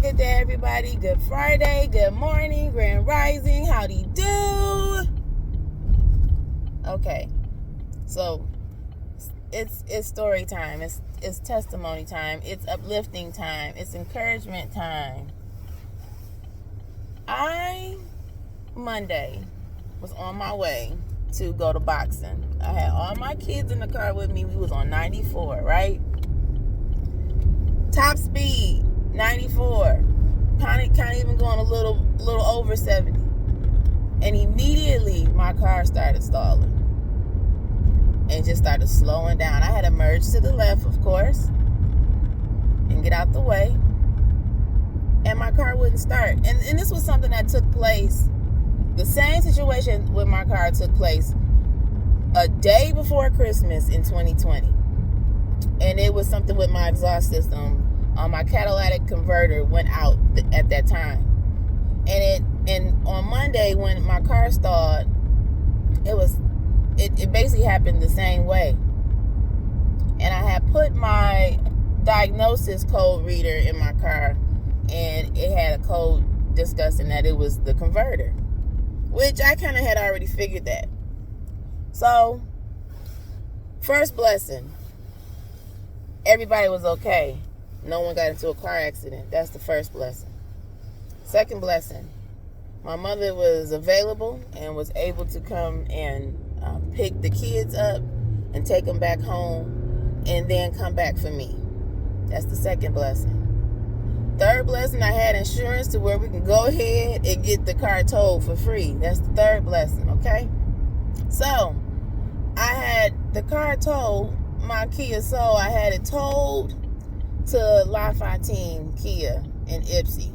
good day, everybody. Good Friday, good morning, grand rising. Howdy do? Okay, so it's story time. It's testimony time. It's uplifting time. It's encouragement time. Monday was on my way to go to boxing. I had all my kids in the car with me. We was on 94, right? Top speed, 94. Kind of even going a little over 70. And immediately my car started stalling and just started slowing down. I had to merge to the left, of course, and get out the way. And my car wouldn't start. And this was something that took place. The same situation with my car took place a day before Christmas in 2020. And it was something with my exhaust system. My catalytic converter went out at that time. And on Monday when my car stalled, it basically happened the same way. And I had put my diagnosis code reader in my car, and it had a code discussing that it was the converter, which I kind of had already figured that. So, first blessing, everybody was okay. No one got into a car accident. That's the first blessing. Second blessing, my mother was available and was able to come and pick the kids up and take them back home and then come back for me. That's the second blessing. Third blessing, I had insurance to where we can go ahead and get the car towed for free. That's the third blessing, okay? So, I had the car towed, my Kia Soul, I had it towed to LaFontaine Kia in Ypsi.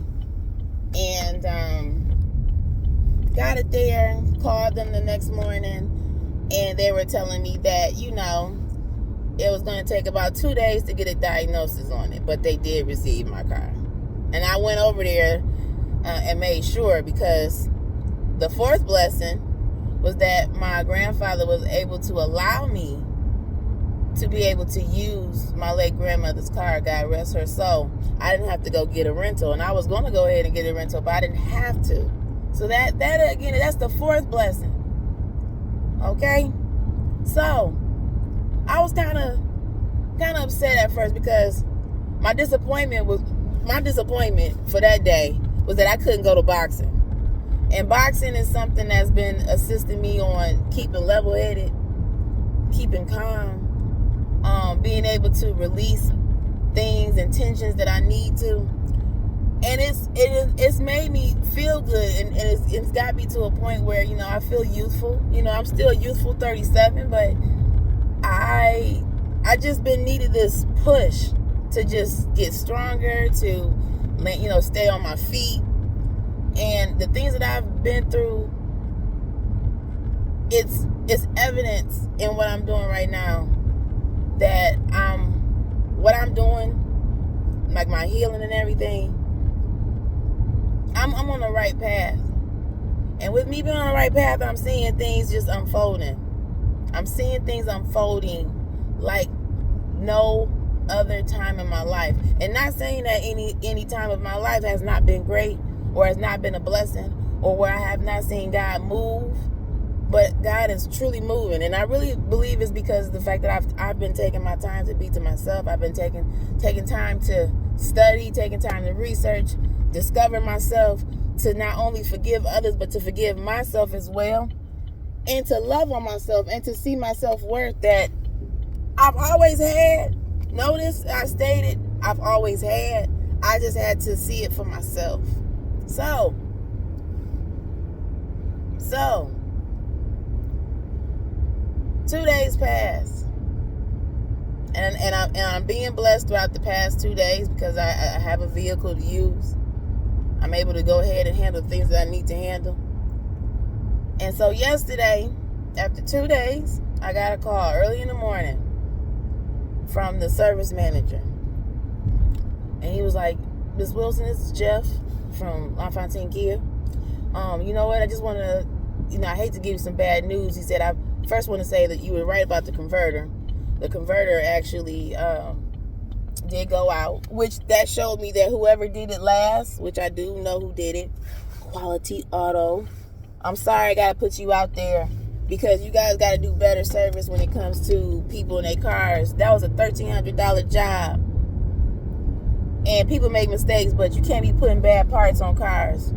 And got it there, called them the next morning, and they were telling me that, it was going to take about 2 days to get a diagnosis on it, but they did receive my car. And I went over there and made sure, because the fourth blessing was that my grandfather was able to allow me to be able to use my late grandmother's car, God rest her soul. I didn't have to go get a rental, and I was going to go ahead and get a rental, but I didn't have to. So that again, that's the fourth blessing. Okay? So, I was kind of upset at first, because my disappointment for that day was that I couldn't go to boxing. And boxing is something that's been assisting me on keeping level-headed, keeping calm, being able to release things and tensions that I need to. And it's made me feel good, and it's got me to a point where, I feel youthful. I'm still youthful, 37, but I just been needed this push to just get stronger, to stay on my feet. And the things that I've been through, it's evidence in what I'm doing right now, that what I'm doing, like my healing and everything, I'm on the right path. And with me being on the right path, I'm seeing things just unfolding. I'm seeing things unfolding like no other time in my life. And not saying that any time of my life has not been great, or has not been a blessing, or where I have not seen God move, but God is truly moving. And I really believe it's because of the fact that I've been taking my time to be to myself. I've been taking time to study, taking time to research, discover myself, to not only forgive others, but to forgive myself as well, and to love on myself, and to see my self-worth that I've always had. Notice I stated I've always had. I just had to see it for myself. So 2 days passed, and I'm being blessed throughout the past 2 days, because I have a vehicle to use. I'm able to go ahead and handle things that I need to handle. And so yesterday, after 2 days, I got a call early in the morning from the service manager, and he was like, "Ms. Wilson, this is Jeff from LaFontaine Kia. You know what? I just want to, I hate to give you some bad news." He said, "I first want to say that you were right about the converter. The converter actually did go out, which that showed me that whoever did it last, which I do know who did it, Quality Auto. I'm sorry I gotta put you out there because you guys gotta do better service when it comes to people in their cars. That was a $1,300 job. And people make mistakes, but you can't be putting bad parts on cars.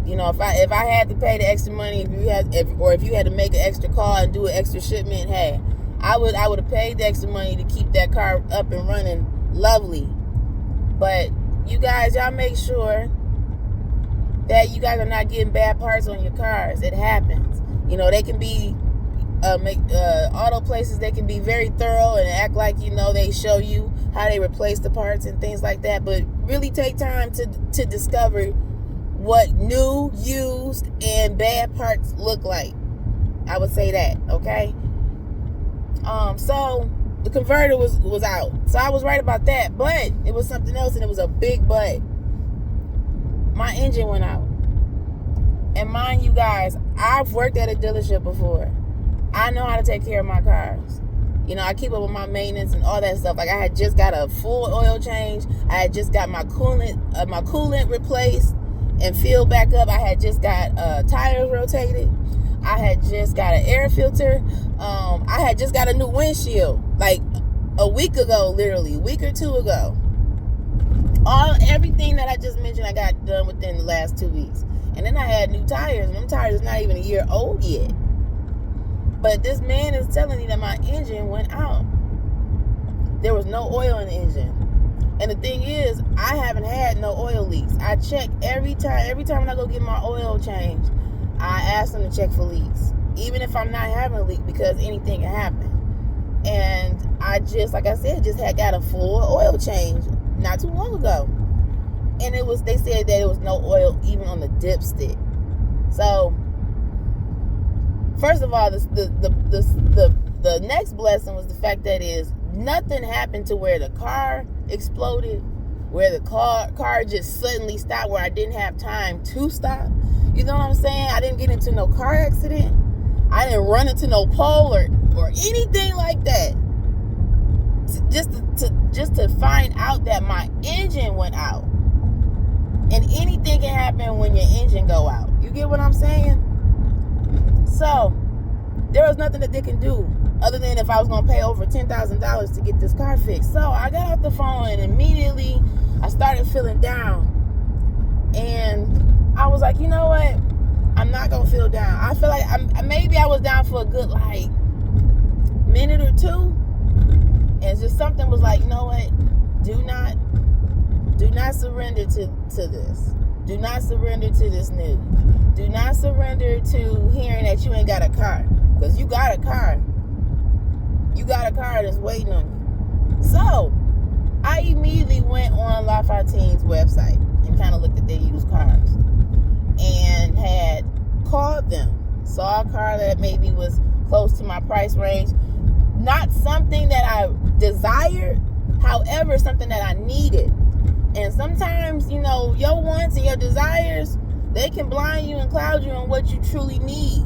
You know, if I had to pay the extra money, if you had to make an extra call and do an extra shipment, hey, I would have paid the extra money to keep that car up and running lovely. But you guys, y'all make sure that you guys are not getting bad parts on your cars. It happens. You know, they can be auto places. They can be very thorough and act like, you know, they show you how they replace the parts and things like that. But really take time to discover what new, used, and bad parts look like. I would say that, okay? So the converter was out. So I was right about that, but it was something else, and it was a big but. My engine went out. And mind you guys, I've worked at a dealership before. I know how to take care of my cars. You know, I keep up with my maintenance and all that stuff. Like, I had just got a full oil change. I had just got my coolant replaced and filled back up. I had just got tires rotated. I had just got an air filter. I had just got a new windshield like a week ago, literally a week or two ago. Everything that I just mentioned, I got done within the last 2 weeks. And then I had new tires, and them tires is not even a year old yet. But this man is telling me that my engine went out. There was no oil in the engine. And the thing is, I haven't had no oil leaks. I check every time when I go get my oil changed, I ask them to check for leaks. Even if I'm not having a leak, because anything can happen. And I just, like I said, just had got a full oil change not too long ago. And they said that it was no oil even on the dipstick. So, first of all, the next blessing was the fact that nothing happened to where the car exploded, where the car just suddenly stopped, where I didn't have time to stop. You know what I'm saying? I didn't get into no car accident. I didn't run into no pole or anything like that. Just to find out that my engine went out. And anything can happen when your engine go out. You get what I'm saying? So, there was nothing that they can do other than if I was going to pay over $10,000 to get this car fixed. So, I got off the phone and immediately I started feeling down. And I was like, you know what? I'm not going to feel down. I feel like maybe I was down for a good, minute or two. And just something was like, you know what? Do not surrender to this. Do not surrender to this news. Do not surrender to hearing that you ain't got a car. Because you got a car. You got a car that's waiting on you. So, I immediately went on LaFontaine's website and kind of looked at their used cars. And had called them. Saw a car that maybe was close to my price range. Not something that I desired. However, something that I needed. And sometimes, you know, your wants and your desires, they can blind you and cloud you on what you truly need.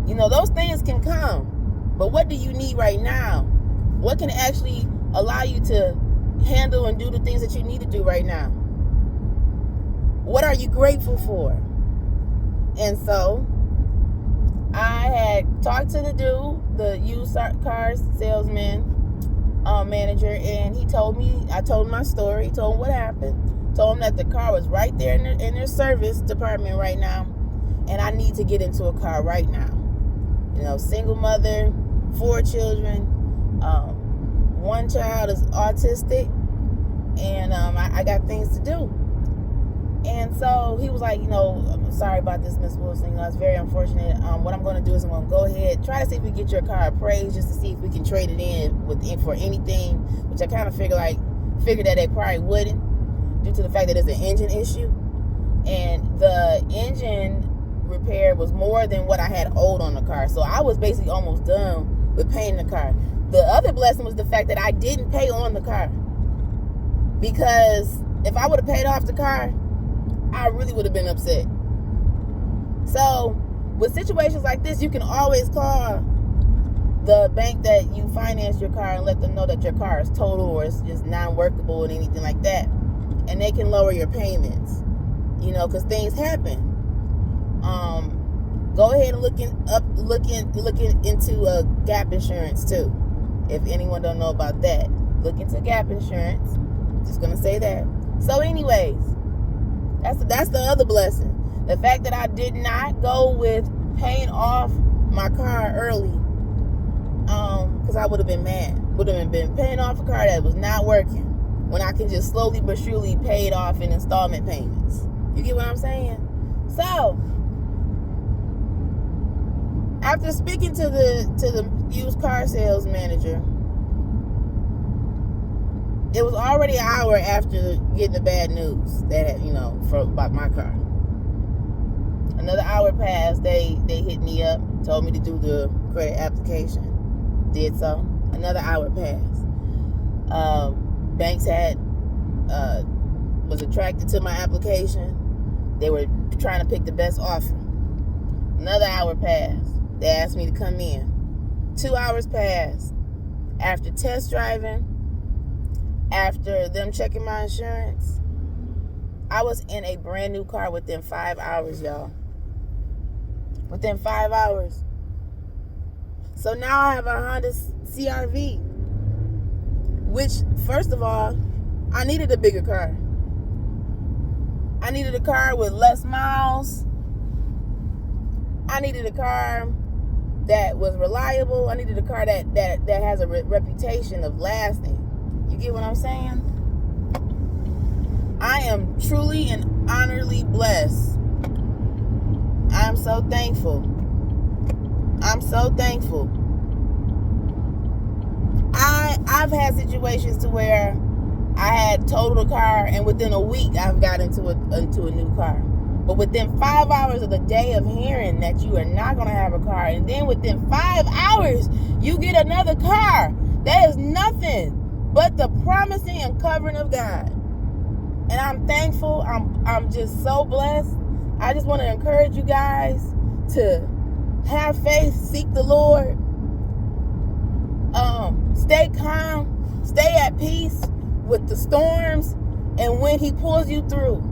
You know, those things can come. But what do you need right now? What can actually allow you to handle and do the things that you need to do right now? What are you grateful for? And so, I had talked to the dude, the used cars salesman, manager, and I told him my story, told him what happened, told him that the car was right there in their service department right now, and I need to get into a car right now. You know, single mother, 4 children, one child is autistic, and I got things to do. And so he was like, you know, I'm sorry about this, Miss Wilson. You know, it's very unfortunate. What I'm going to do is I'm going to go ahead, try to see if we can get your car appraised, just to see if we can trade it in for anything, which I kind of figured that they probably wouldn't, due to the fact that it's an engine issue. And the engine repair was more than what I had owed on the car. So I was basically almost done with paying the car. The other blessing was the fact that I didn't pay on the car. Because if I would have paid off the car, I really would have been upset. So, with situations like this, you can always call the bank that you finance your car and let them know that your car is total or it's just non-workable and anything like that. And they can lower your payments, because things happen. Go ahead and looking into gap insurance too. If anyone don't know about that, look into gap insurance. Just gonna say that. So, anyways, that's the other blessing. The fact that I did not go with paying off my car early, because I would have been mad. Would have been paying off a car that was not working when I can just slowly but surely pay it off in installment payments. You get what I'm saying? So, after speaking to the used car sales manager, it was already an hour after getting the bad news that about my car. Another hour passed. They hit me up, told me to do the credit application. Did so. Another hour passed. Banks was attracted to my application. They were trying to pick the best offer. Another hour passed. They asked me to come in. 2 hours passed. After test driving, after them checking my insurance, I was in a brand new car within 5 hours, y'all. Within 5 hours. So now I have a Honda CR-V, which, first of all, I needed a bigger car. I needed a car with less miles. I needed a car that was reliable. I needed a car that has a reputation of lasting. You get what I'm saying? I am truly and honorably blessed. I'm so thankful. I'm so thankful. I've had situations to where I had totaled a car and within a week I've got into a new car. But within 5 hours of the day of hearing that you are not going to have a car, and then within 5 hours you get another car, that is nothing but the promising and covering of God. And I'm thankful. I'm just so blessed. I just want to encourage you guys to have faith, seek the Lord, stay calm, stay at peace with the storms, and when He pulls you through,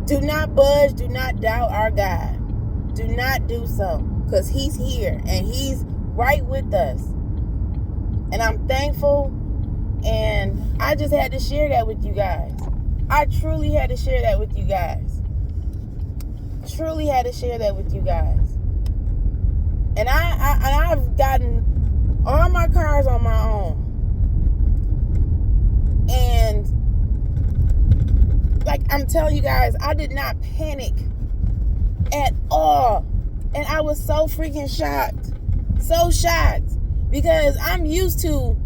do not budge, do not doubt our God. Do not do so, because He's here and He's right with us. And I'm thankful, and I just had to share that with you guys. I truly had to share that with you guys. Truly had to share that with you guys. And I've gotten all my cars on my own. And like I'm telling you guys, I did not panic at all. And I was so freaking shocked. So shocked. Because I'm used to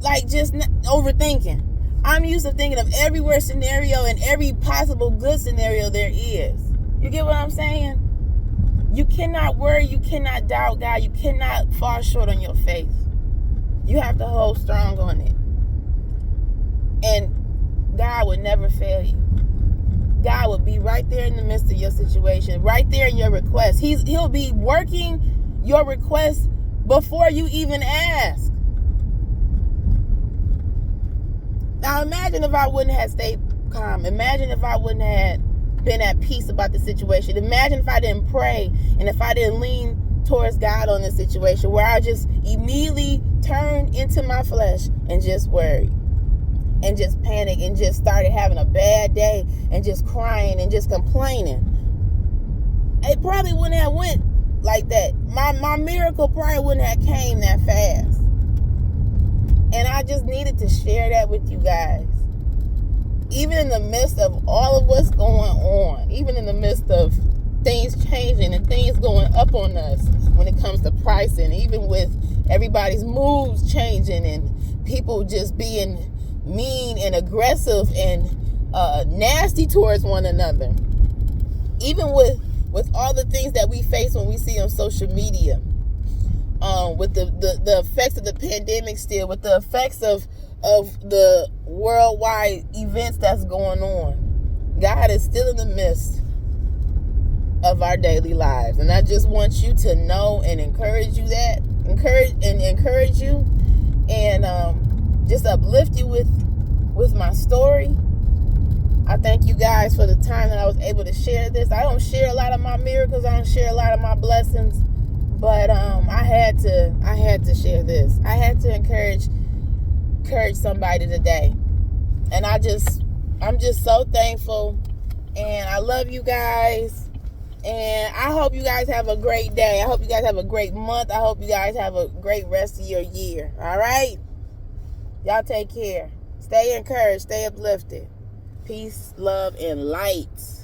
like just overthinking. I'm used to thinking of every worst scenario and every possible good scenario there is. You get what I'm saying? You cannot worry. You cannot doubt God. You cannot fall short on your faith. You have to hold strong on it. And God would never fail you. God will be right there in the midst of your situation, right there in your request. He'll be working your request before you even ask. Now imagine if I wouldn't have stayed calm. Imagine if I wouldn't have been at peace about the situation. Imagine if I didn't pray and if I didn't lean towards God on this situation, where I just immediately turned into my flesh and just worried and just panicked and just started having a bad day and just crying and just complaining. It probably wouldn't have went like that. My miracle probably wouldn't have came that fast. And I just needed to share that with you guys. Even in the midst of all of what's going on, even in the midst of things changing and things going up on us when it comes to pricing, even with everybody's moods changing and people just being mean and aggressive and nasty towards one another. Even with all the things that we face when we see on social media, with the effects of the pandemic still, with the effects of the worldwide events that's going on, God is still in the midst of our daily lives. And I just want you to know and encourage you and just uplift you with my story. I thank you guys for the time that I was able to share this. I don't share a lot of my miracles. I don't share a lot of my blessings, but I had to share this. I had to encourage somebody today, and I'm just so thankful, and I love you guys, and I hope you guys have a great day. I hope you guys have a great month. I hope you guys have a great rest of your year. All right, y'all take care. Stay encouraged. Stay uplifted. Peace, love, and light.